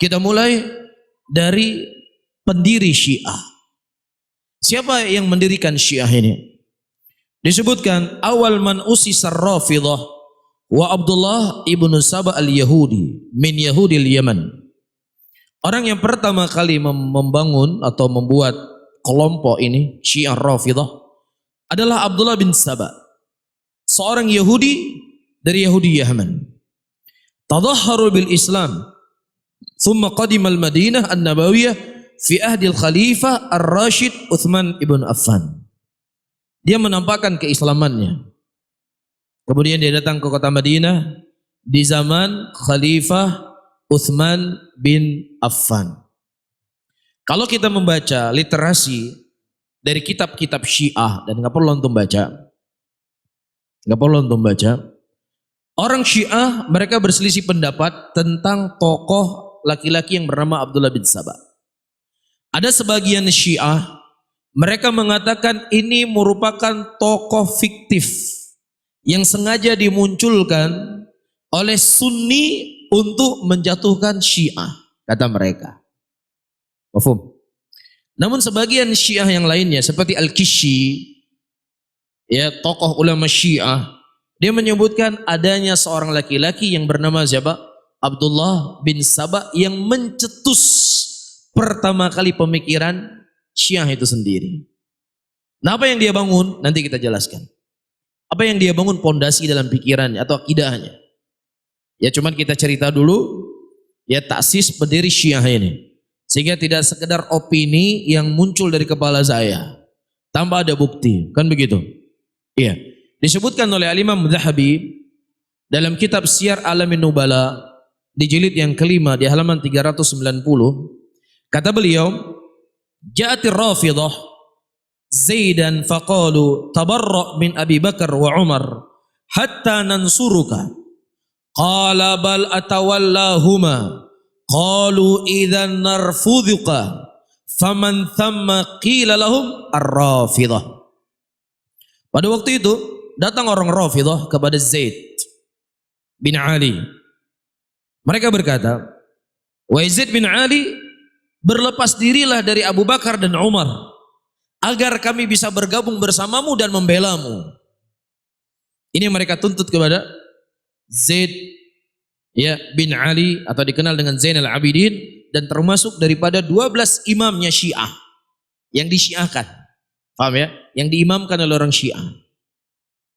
Kita mulai dari pendiri Syiah. Siapa yang mendirikan Syiah ini? Disebutkan awal man usisa Rafidhah wa Abdullah ibnu Saba al-Yahudi min Yahudi al-Yaman. Orang yang pertama kali membangun atau membuat kelompok ini Syiah Rafidhah adalah Abdullah bin Saba, seorang Yahudi dari Yahudi Yaman. Tadahharu bil Islam, thumma qadima al-Madinah an-Nabawiyah fi ahdi al-Khalifah Ar-Rashid Uthman ibn Affan. Dia menampakkan keislamannya. Kemudian dia datang ke kota Madinah di zaman Khalifah Uthman bin Affan. Kalau kita membaca literasi dari kitab-kitab Syiah, dan nggak perlu untuk baca, orang Syiah mereka berselisih pendapat tentang tokoh laki-laki yang bernama Abdullah bin Saba. Ada sebagian Syiah mereka mengatakan ini merupakan tokoh fiktif yang sengaja dimunculkan oleh Sunni untuk menjatuhkan Syiah, kata mereka. Mafhum? Namun sebagian Syiah yang lainnya seperti Al-Kishi, ya, tokoh ulama Syiah, dia menyebutkan adanya seorang laki-laki yang bernama siapa? Abdullah bin Saba yang mencetus pertama kali pemikiran Syiah itu sendiri. Nah, apa yang dia bangun? Nanti kita jelaskan. Apa yang dia bangun pondasi dalam pikirannya atau akidahnya. Ya, cuman kita cerita dulu ya taksis pendiri Syiah ini. Sehingga tidak sekedar opini yang muncul dari kepala saya tanpa ada bukti, kan begitu? Iya. Disebutkan oleh Al-Imam Zahabi dalam kitab Syiar Alamin Nubala di jilid yang kelima di halaman 390, kata beliau, Ja'atir Rafidhah Zaidan faqalu tabarra' min Abi Bakar wa Umar hatta nansuruka. Qala bal atawallahuma. Qalu idzan narfudhuka. Faman thamma qila lahum ar-Rafidhah. Pada waktu itu datang orang Rafidhah kepada Zaid bin Ali. Mereka berkata, "Wahai Zaid bin Ali, berlepas dirilah dari Abu Bakar dan Umar agar kami bisa bergabung bersamamu dan membelamu." Ini mereka tuntut kepada Zaid ya bin Ali atau dikenal dengan Zainal Abidin, dan termasuk daripada 12 imamnya Syiah yang disyiahkan. Paham ya? Yang diimamkan oleh orang Syiah.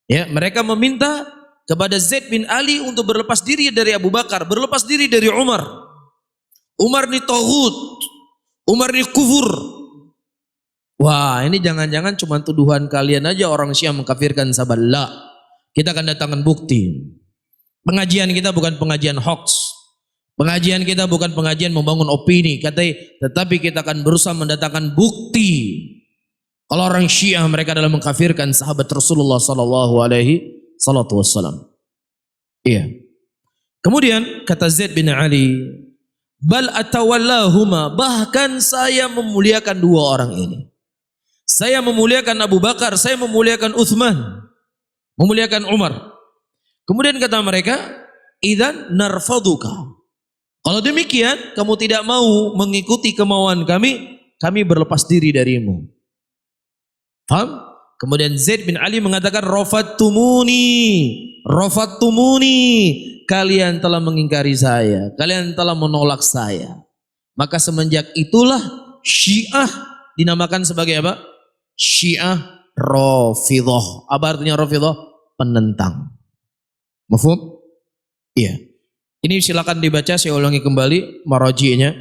Ya, mereka meminta kepada Zaid bin Ali untuk berlepas diri dari Abu Bakar, berlepas diri dari Umar. Umar ni taghut, Umar ni kufur. Wah, ini jangan-jangan cuma tuduhan kalian aja orang Syiah mengkafirkan sahabat. La, kita akan datangkan bukti. Pengajian kita bukan pengajian hoax. Pengajian kita bukan pengajian membangun opini, tetapi kita akan berusaha mendatangkan bukti. Kalau orang Syiah mereka adalah mengkafirkan sahabat Rasulullah sallallahu alaihi wasallam. Iya. Kemudian kata Zaid bin Ali, bal atawallahuma, bahkan saya memuliakan dua orang ini. Saya memuliakan Abu Bakar, saya memuliakan Uthman, memuliakan Umar. Kemudian kata mereka, idzan narfaduka. Kalau demikian kamu tidak mau mengikuti kemauan kami berlepas diri darimu. Paham? Kemudian Zaid bin Ali mengatakan, rafattumuni, kalian telah mengingkari saya, kalian telah menolak saya. Maka semenjak itulah Syiah dinamakan sebagai apa? Syiah Rafidhah. Apa artinya Rafidhah? Penentang. Mafhum? Iya. Ini silakan dibaca, saya ulangi kembali maraji'nya.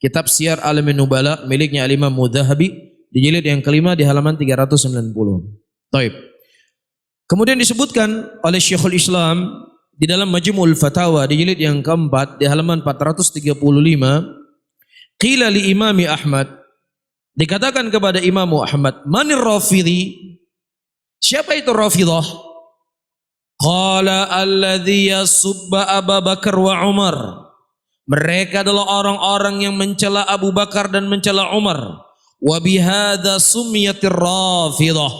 Kitab Syiar Alamin Nubala miliknya Al-Imam Zahabi di jilid yang kelima di halaman 390. Taib. Kemudian disebutkan oleh Syekhul Islam di dalam Majmu'ul Fatawa di jilid yang keempat di halaman 435, qila li Imami Ahmad, dikatakan kepada Imam Ahmad, manir Rafidhi? Siapa itu Rafidhah? Qala alladhi yasubba Abu Bakar wa Umar. Mereka adalah orang-orang yang mencela Abu Bakar dan mencela Umar. Wa bihadza summiyatir Rafidhah.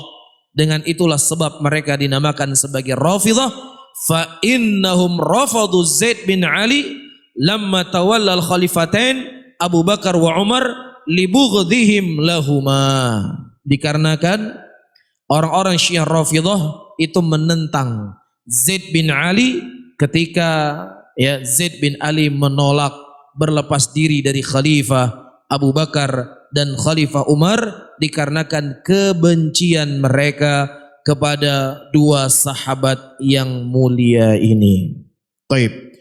Dengan itulah sebab mereka dinamakan sebagai Rafidhah. Fa innahum rafadu Zaid bin Ali lamma tawallal khalifatain Abu Bakar wa Umar libughdihim lahuma. Dikarenakan orang-orang Syiah Rafidhah itu menentang Zaid bin Ali ketika Zaid bin Ali menolak berlepas diri dari Khalifah Abu Bakar dan Khalifah Umar dikarenakan kebencian mereka kepada dua sahabat yang mulia ini. Taib.